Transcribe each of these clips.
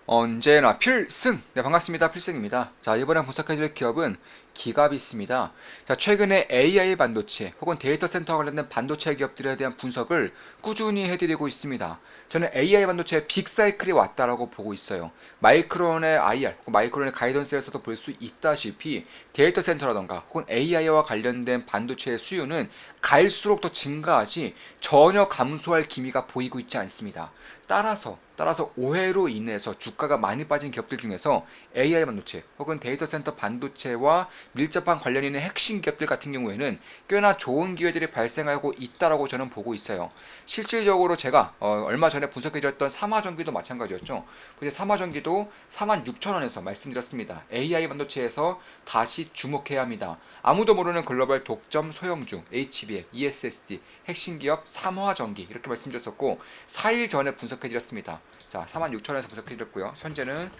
언제나 필승! 네, 반갑습니다. 필승입니다. 자, 이번에 분석해드릴 기업은 기가비스입니다. 자, 최근에 AI 반도체 혹은 데이터 센터와 관련된 반도체 기업들에 대한 분석을 꾸준히 해드리고 있습니다. 저는 AI 반도체의 빅사이클이 왔다라고 보고 있어요. 마이크론의 IR, 마이크론의 가이던스에서도 볼 수 있다시피 데이터 센터라던가 혹은 AI와 관련된 반도체의 수요는 갈수록 더 증가하지 전혀 감소할 기미가 보이고 있지 않습니다. 따라서 오해로 인해서 주가가 많이 빠진 기업들 중에서 AI 반도체 혹은 데이터 센터 반도체와 밀접한 관련이 있는 핵심 기업들 같은 경우에는 꽤나 좋은 기회들이 발생하고 있다라고 저는 보고 있어요. 실질적으로 제가 얼마 전에 분석해드렸던 삼화전기도 마찬가지였죠. 근데 삼화전기도 46,000원에서 말씀드렸습니다. AI 반도체에서 다시 주목해야 합니다. 아무도 모르는 글로벌 독점 소형주, HBM, ESSD, 핵심 기업 삼화전기 이렇게 말씀드렸었고 4일 전에 분석해드렸습니다. 자, 46,000원에서 분석해드렸고요. 현재는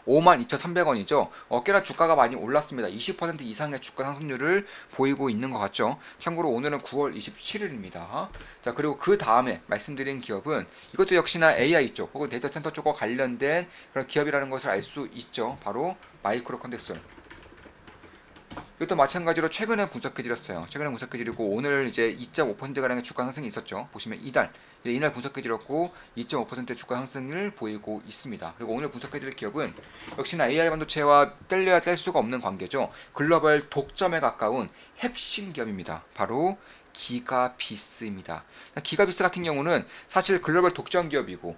52,300원이죠. 꽤나 주가가 많이 올랐습니다. 20% 이상의 주가 상승률을 보이고 있는 것 같죠. 참고로 오늘은 9월 27일입니다. 자, 그리고 그 다음에 말씀드린 기업은 이것도 역시나 AI 쪽 혹은 데이터 센터 쪽과 관련된 그런 기업이라는 것을 알 수 있죠. 바로 마이크로 컨텍솔. 이것도 마찬가지로 최근에 분석해드렸어요. 최근에 분석해드리고 오늘 이제 2.5%가량의 주가 상승이 있었죠. 보시면 이날 분석해드렸고 2.5%의 주가 상승을 보이고 있습니다. 그리고 오늘 분석해드릴 기업은 역시나 AI 반도체와 뗄래야 뗄 수가 없는 관계죠. 글로벌 독점에 가까운 핵심 기업입니다. 바로 기가비스입니다. 기가비스 같은 경우는 사실 글로벌 독점 기업이고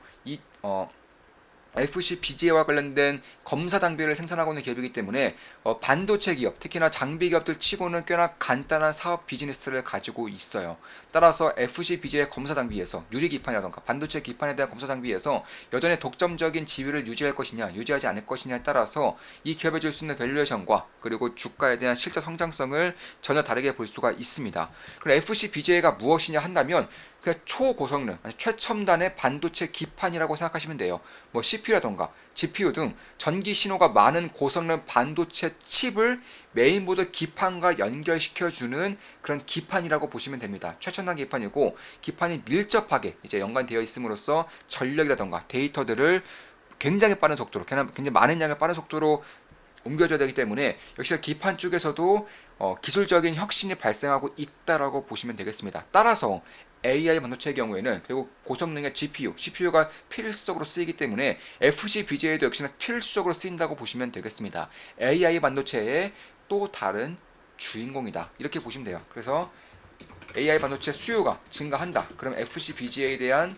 FC BGA와 관련된 검사 장비를 생산하고 있는 기업이기 때문에 반도체 기업, 특히나 장비 기업들 치고는 꽤나 간단한 사업 비즈니스를 가지고 있어요. 따라서 FC BGA 검사 장비에서 유리 기판이라던가 반도체 기판에 대한 검사 장비에서 여전히 독점적인 지위를 유지할 것이냐, 유지하지 않을 것이냐에 따라서 이 기업에 줄 수 있는 밸류에이션과 그리고 주가에 대한 실제 성장성을 전혀 다르게 볼 수가 있습니다. 그럼 FC BGA가 무엇이냐 한다면 그냥 초고성능, 최첨단의 반도체 기판이라고 생각하시면 돼요. 뭐 CPU라던가 GPU 등 전기 신호가 많은 고성능 반도체 칩을 메인보드 기판과 연결시켜주는 그런 기판이라고 보시면 됩니다. 최첨단 기판이고 기판이 밀접하게 이제 연관되어 있음으로써 전력이라던가 데이터들을 굉장히 빠른 속도로, 굉장히 많은 양의 빠른 속도로 옮겨줘야 되기 때문에 역시 기판 쪽에서도 기술적인 혁신이 발생하고 있다라고 보시면 되겠습니다. 따라서 AI 반도체의 경우에는 결국 고성능의 GPU, CPU가 필수적으로 쓰이기 때문에 FCBGA도 역시나 필수적으로 쓰인다고 보시면 되겠습니다. AI 반도체의 또 다른 주인공이다. 이렇게 보시면 돼요. 그래서 AI 반도체 수요가 증가한다. 그럼 FCBGA에 대한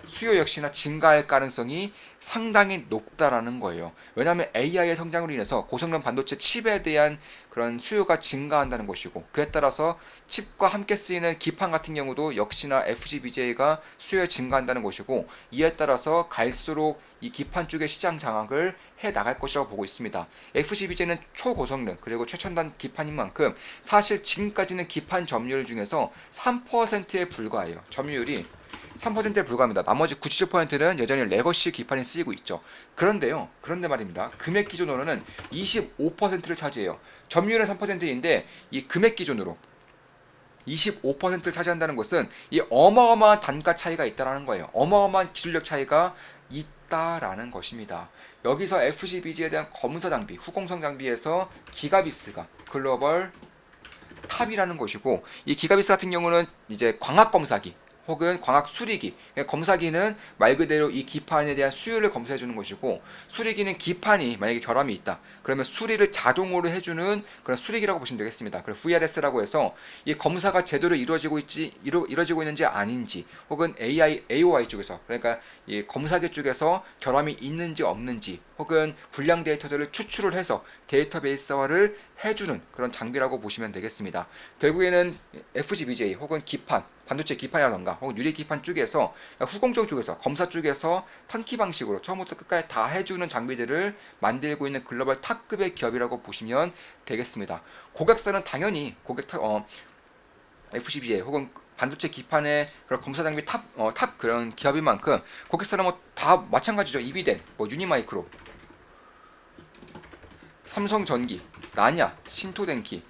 수요 역시나 증가할 가능성이 상당히 높다라는 거예요. 왜냐하면 AI의 성장으로 인해서 고성능 반도체 칩에 대한 그런 수요가 증가한다는 것이고 그에 따라서 칩과 함께 쓰이는 기판 같은 경우도 역시나 FCBGA가 수요에 증가한다는 것이고 이에 따라서 갈수록 이 기판 쪽의 시장 장악을 해 나갈 것이라고 보고 있습니다. FCBGA는 초고성능 그리고 최첨단 기판인 만큼 사실 지금까지는 기판 점유율 중에서 3%에 불과해요. 점유율이 3%에 불과합니다. 나머지 97%는 여전히 레거시 기판이 쓰이고 있죠. 그런데 말입니다. 금액 기준으로는 25%를 차지해요. 점유율은 3%인데 이 금액 기준으로 25%를 차지한다는 것은 이 어마어마한 단가 차이가 있다라는 거예요. 어마어마한 기술력 차이가 있다라는 것입니다. 여기서 FCBG에 대한 검사 장비, 후공성 장비에서 기가비스가 글로벌 탑이라는 것이고 이 기가비스 같은 경우는 이제 광학 검사기 혹은 광학 수리기. 검사기는 말 그대로 이 기판에 대한 수요를 검사해 주는 것이고 수리기는 기판이 만약에 결함이 있다. 그러면 수리를 자동으로 해주는 그런 수리기라고 보시면 되겠습니다. 그래서 VRS라고 해서 이 검사가 제대로 이루어지고 있는지 아닌지 혹은 AOI 쪽에서 그러니까 이 검사기 쪽에서 결함이 있는지 없는지 혹은 불량 데이터들을 추출을 해서 데이터베이스화를 해주는 그런 장비라고 보시면 되겠습니다. 결국에는 FGBJ 혹은 기판 반도체 기판이라던가 혹은 유리 기판 쪽에서 후공정 쪽에서 검사 쪽에서 턴키 방식으로 처음부터 끝까지 다 해주는 장비들을 만들고 있는 글로벌 탑급의 기업이라고 보시면 되겠습니다. 고객사는 당연히 FCBA 혹은 반도체 기판의 그런 검사 장비 탑 그런 기업인 만큼 고객사는 뭐 다 마찬가지죠. 이비덴, 유니마이크로, 삼성전기, 나냐, 신토덴키,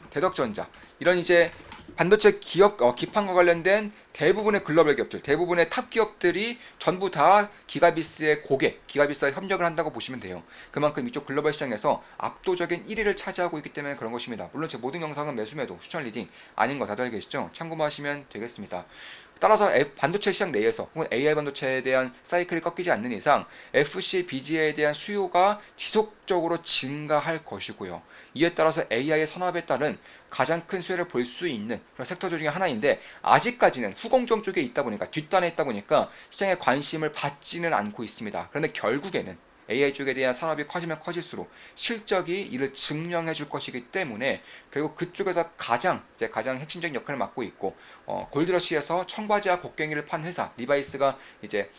대덕전자 이런 이제 반도체 기업 기판과 관련된 대부분의 글로벌 기업들, 대부분의 탑 기업들이 전부 다 기가비스의 고객, 기가비스와 협력을 한다고 보시면 돼요. 그만큼 이쪽 글로벌 시장에서 압도적인 1위를 차지하고 있기 때문에 그런 것입니다. 물론 제 모든 영상은 매수매도, 추천 리딩 아닌 거 다들 알고 계시죠? 참고만 하시면 되겠습니다. 따라서 반도체 시장 내에서 혹은 AI 반도체에 대한 사이클이 꺾이지 않는 이상 FC, BGA에 대한 수요가 지속적으로 증가할 것이고요. 이에 따라서 AI의 선압에 따른 가장 큰 수혜를 볼 수 있는 그런 섹터 중에 하나인데 아직까지는 후공정 쪽에 있다 보니까 뒷단에 있다 보니까 시장에 관심을 받지는 않고 있습니다. 그런데 결국에는 AI 쪽에 대한 산업이 커지면 커질수록 실적이 이를 증명해 줄 것이기 때문에 결국 그쪽에서 가장 핵심적인 역할을 맡고 있고 골드러시에서 청바지와 곡괭이를 판 회사 리바이스가 이제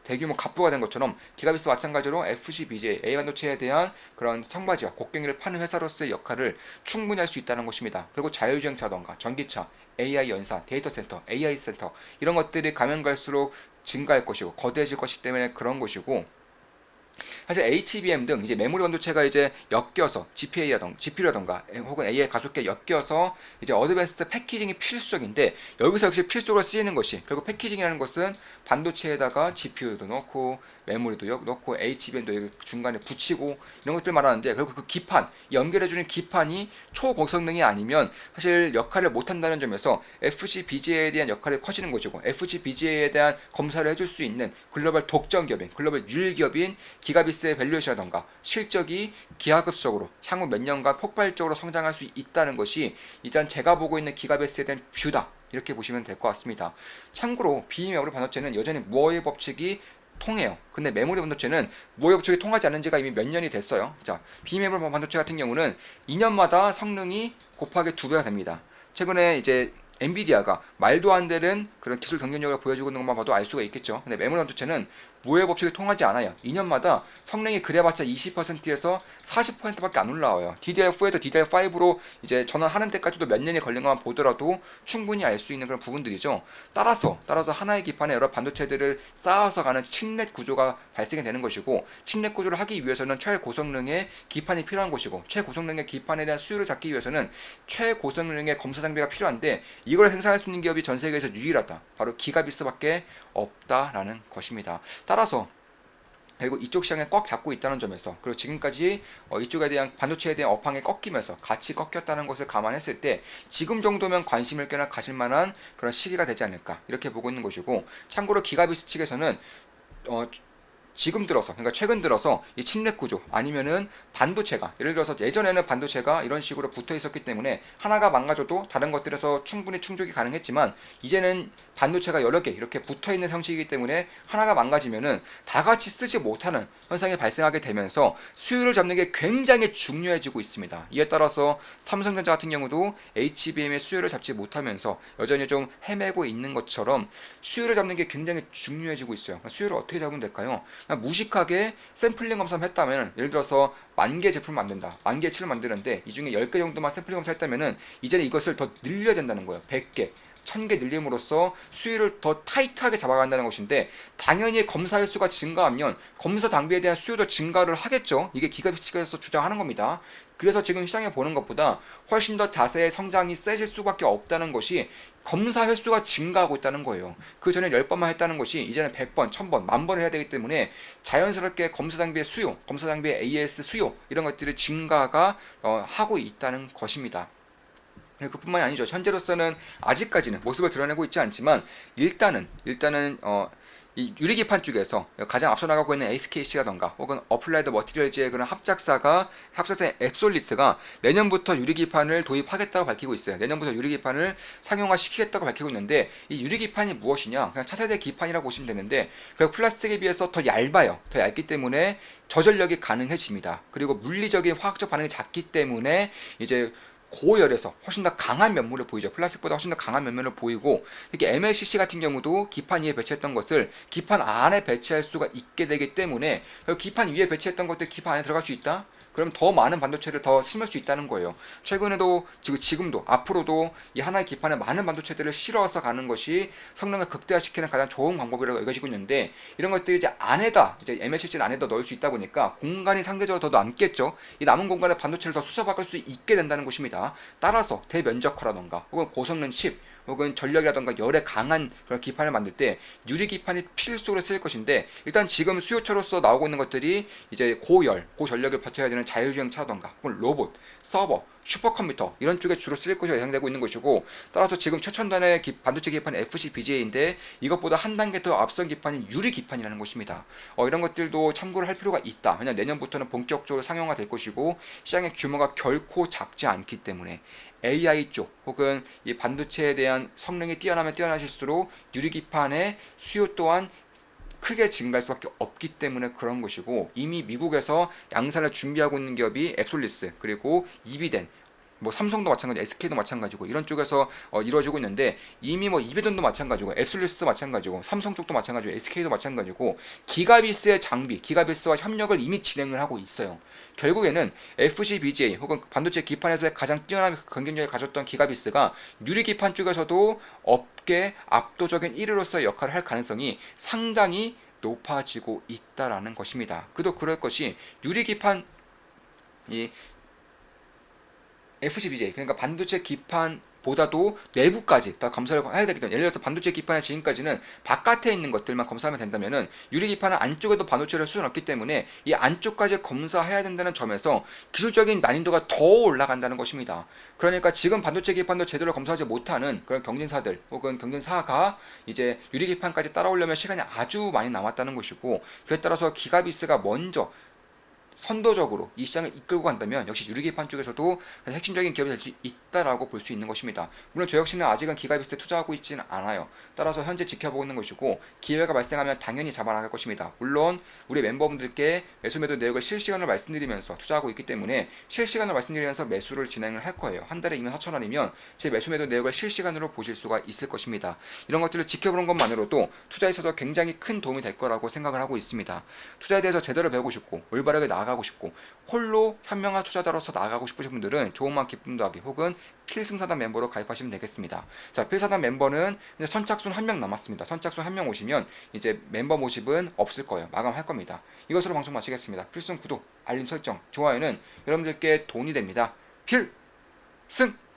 대규모 갑부가 된 것처럼 기가비스 마찬가지로 FCBJ, A 반도체에 대한 그런 청바지와 곡괭이를 파는 회사로서의 역할을 충분히 할 수 있다는 것입니다. 그리고 자율주행차던가 전기차, AI 연사, 데이터 센터, AI 센터 이런 것들이 가면 갈수록 증가할 것이고 거대해질 것이기 때문에 그런 것이고 사실 HBM 등 이제 메모리 반도체가 이제 엮여서 GPU라던가 혹은 AI 가속기에 엮여서 이제 어드밴스드 패키징이 필수적인데 여기서 역시 필수적으로 쓰이는 것이 결국 패키징이라는 것은 반도체에다가 GPU도 넣고 메모리도 넣고 HBM도 여기 중간에 붙이고 이런 것들 말하는데 결국 그 기판 연결해주는 기판이 초고성능이 아니면 사실 역할을 못한다는 점에서 FCBGA에 대한 역할이 커지는 것이고 FCBGA에 대한 검사를 해줄 수 있는 글로벌 독점 기업인 글로벌 유일 기업인 기가비스의 밸류에이션이라던가 실적이 기하급수적으로 향후 몇 년간 폭발적으로 성장할 수 있다는 것이 일단 제가 보고 있는 기가비스에 대한 뷰다 이렇게 보시면 될 것 같습니다. 참고로 비메모리 반도체는 여전히 무어의 법칙이 통해요. 근데 메모리 반도체는 무어의 법칙이 통하지 않은 지가 이미 몇 년이 됐어요. 자, 비메모리 반도체 같은 경우는 2년마다 성능이 곱하기 2배가 됩니다. 최근에 이제 엔비디아가 말도 안 되는 그런 기술 경쟁력을 보여주고 있는 것만 봐도 알 수가 있겠죠. 근데 메모리 반도체는 무의 법칙이 통하지 않아요. 2년마다 성능이 그래봤자 20%에서 40%밖에 안 올라와요. DDR4에서 DDR5로 이제 전환하는 데까지도 몇 년이 걸린 것만 보더라도 충분히 알 수 있는 그런 부분들이죠. 따라서 하나의 기판에 여러 반도체들을 쌓아서 가는 칩넷 구조가 발생이 되는 것이고 칩넷 구조를 하기 위해서는 최고성능의 기판이 필요한 것이고 최고성능의 기판에 대한 수요를 잡기 위해서는 최고성능의 검사 장비가 필요한데 이걸 생산할 수 있는 기업이 전 세계에서 유일하다. 바로 기가비스밖에 없다라는 것입니다. 따라서 결국 이쪽 시장에 꽉 잡고 있다는 점에서 그리고 지금까지 이쪽에 대한 반도체에 대한 업황이 꺾이면서 같이 꺾였다는 것을 감안했을 때 지금 정도면 관심을 꽤나 가질 만한 그런 시기가 되지 않을까 이렇게 보고 있는 것이고 참고로 기가비스 측에서는 지금 들어서 그러니까 최근 들어서 이 칩넷 구조 아니면은 반도체가 예를 들어서 예전에는 반도체가 이런 식으로 붙어 있었기 때문에 하나가 망가져도 다른 것들에서 충분히 충족이 가능했지만 이제는 반도체가 여러 개 이렇게 붙어 있는 형식이기 때문에 하나가 망가지면은 다 같이 쓰지 못하는 현상이 발생하게 되면서 수요를 잡는 게 굉장히 중요해지고 있습니다. 이에 따라서 삼성전자 같은 경우도 HBM의 수요를 잡지 못하면서 여전히 좀 헤매고 있는 것처럼 수요를 잡는 게 굉장히 중요해지고 있어요. 수요를 어떻게 잡으면 될까요? 무식하게 샘플링 검사를 했다면 예를 들어서 10,000개 제품을 만든다. 10,000개 칠을 만드는데 이 중에 10개 정도만 샘플링 검사했다면은 이제는 이것을 더 늘려야 된다는 거예요. 100개, 1000개 늘림으로써 수요를 더 타이트하게 잡아간다는 것인데 당연히 검사 횟수가 증가하면 검사 장비에 대한 수요도 증가를 하겠죠. 이게 기가비스에서 주장하는 겁니다. 그래서 지금 시장에 보는 것보다 훨씬 더 자세의 성장이 세질 수밖에 없다는 것이 검사 횟수가 증가하고 있다는 거예요. 그 전에 10번만 했다는 것이 이제는 100번, 1000번, 10,000번을 해야 되기 때문에 자연스럽게 검사 장비의 수요, 검사 장비의 AS 수요 이런 것들이 증가가 하고 있다는 것입니다. 그뿐만이 아니죠. 현재로서는 아직까지는 모습을 드러내고 있지 않지만 일단은 이 유리기판 쪽에서 가장 앞서 나가고 있는 SKC라던가 혹은 어플라이드 머티리얼즈의 그런 합작사인 앱솔리트가 내년부터 유리기판을 도입하겠다고 밝히고 있어요. 내년부터 유리기판을 상용화시키겠다고 밝히고 있는데 이 유리기판이 무엇이냐? 그냥 차세대 기판이라고 보시면 되는데 그 플라스틱에 비해서 더 얇아요. 더 얇기 때문에 저전력이 가능해집니다. 그리고 물리적인 화학적 반응이 작기 때문에 이제 고열에서 훨씬 더 강한 면모를 보이죠. 플라스틱보다 훨씬 더 강한 면모를 보이고 이렇게 MLCC 같은 경우도 기판 위에 배치했던 것을 기판 안에 배치할 수가 있게 되기 때문에 기판 위에 배치했던 것들 기판 안에 들어갈 수 있다? 그럼 더 많은 반도체를 더 심을 수 있다는 거예요. 최근에도 지금도 앞으로도 이 하나의 기판에 많은 반도체들을 실어서 가는 것이 성능을 극대화시키는 가장 좋은 방법이라고 여겨지고 있는데 이런 것들이 이제 MLCC 안에다 넣을 수 있다 보니까 공간이 상대적으로 더 남겠죠. 이 남은 공간에 반도체를 더 수소박을 수 있게 된다는 것입니다. 따라서 대면적화라던가 혹은 고성능 칩 혹은 전력이라던가 열에 강한 그런 기판을 만들 때 유리 기판이 필수로 쓰일 것인데, 일단 지금 수요처로서 나오고 있는 것들이 이제 고열, 고전력을 버텨야 되는 자율주행차라던가 혹은 로봇, 서버, 슈퍼컴퓨터 이런 쪽에 주로 쓰일 것으로 예상되고 있는 것이고, 따라서 지금 최첨단의 반도체 기판 FCBGA인데 이것보다 한 단계 더 앞선 기판이 유리 기판이라는 것입니다. 이런 것들도 참고를 할 필요가 있다. 왜냐하면 내년부터는 본격적으로 상용화 될 것이고 시장의 규모가 결코 작지 않기 때문에 AI 쪽 혹은 이 반도체에 대한 성능이 뛰어나면 뛰어나실수록 유리 기판의 수요 또한 크게 증가할 수밖에 없기 때문에 그런 것이고, 이미 미국에서 양산을 준비하고 있는 기업이 앱솔리스 그리고 이비덴, 뭐 삼성도 마찬가지고 SK도 마찬가지고 이런 쪽에서 이루어지고 있는데, 이미 뭐 이비덴도 마찬가지고 앱솔리스도 마찬가지고 삼성 쪽도 마찬가지고 SK도 마찬가지고 기가비스의 장비, 기가비스와 협력을 이미 진행을 하고 있어요. 결국에는 FCBGA 혹은 반도체 기판에서의 가장 뛰어난 경쟁력을 가졌던 기가비스가 유리 기판 쪽에서도 업계 압도적인 1위로서의 역할을 할 가능성이 상당히 높아지고 있다라는 것입니다. 그도 그럴 것이 유리 기판 이 FCBJ, 그러니까 반도체 기판보다도 내부까지 다 검사를 해야 되기 때문에, 예를 들어서 반도체 기판의 지금까지는 바깥에 있는 것들만 검사하면 된다면은 유리 기판은 안쪽에도 반도체를 수준없기 때문에 이 안쪽까지 검사해야 된다는 점에서 기술적인 난이도가 더 올라간다는 것입니다. 그러니까 지금 반도체 기판도 제대로 검사하지 못하는 그런 경쟁사들 혹은 경쟁사가 이제 유리 기판까지 따라오려면 시간이 아주 많이 남았다는 것이고, 그에 따라서 기가비스가 먼저 선도적으로 이 시장을 이끌고 간다면 역시 유리기판 쪽에서도 핵심적인 기업이 될 수 있다라고 볼 수 있는 것입니다. 물론 저 역시는 아직은 기가비스에 투자하고 있지는 않아요. 따라서 현재 지켜보고 있는 것이고, 기회가 발생하면 당연히 잡아나갈 것입니다. 물론 우리 멤버분들께 매수 매도 내역을 실시간으로 말씀드리면서 투자하고 있기 때문에 실시간으로 말씀드리면서 매수를 진행을 할 거예요. 한 달에 24,000원이면 제 매수 매도 내역을 실시간으로 보실 수가 있을 것입니다. 이런 것들을 지켜보는 것만으로도 투자에 있어서 굉장히 큰 도움이 될 거라고 생각을 하고 있습니다. 투자에 대해서 제대로 배우고 싶고 올바르게 나아가고 싶고 홀로 현명한 투자자로서 나아가고 싶으신 분들은 좋은 마음 기쁨 더하기 혹은 필승사단 멤버로 가입하시면 되겠습니다. 자, 필사단 멤버는 이제 선착순 1명 남았습니다. 선착순 1명 오시면 이제 멤버 모집은 없을 거예요. 마감할 겁니다. 이것으로 방송 마치겠습니다. 필승 구독, 알림 설정, 좋아요는 여러분들께 돈이 됩니다. 필승!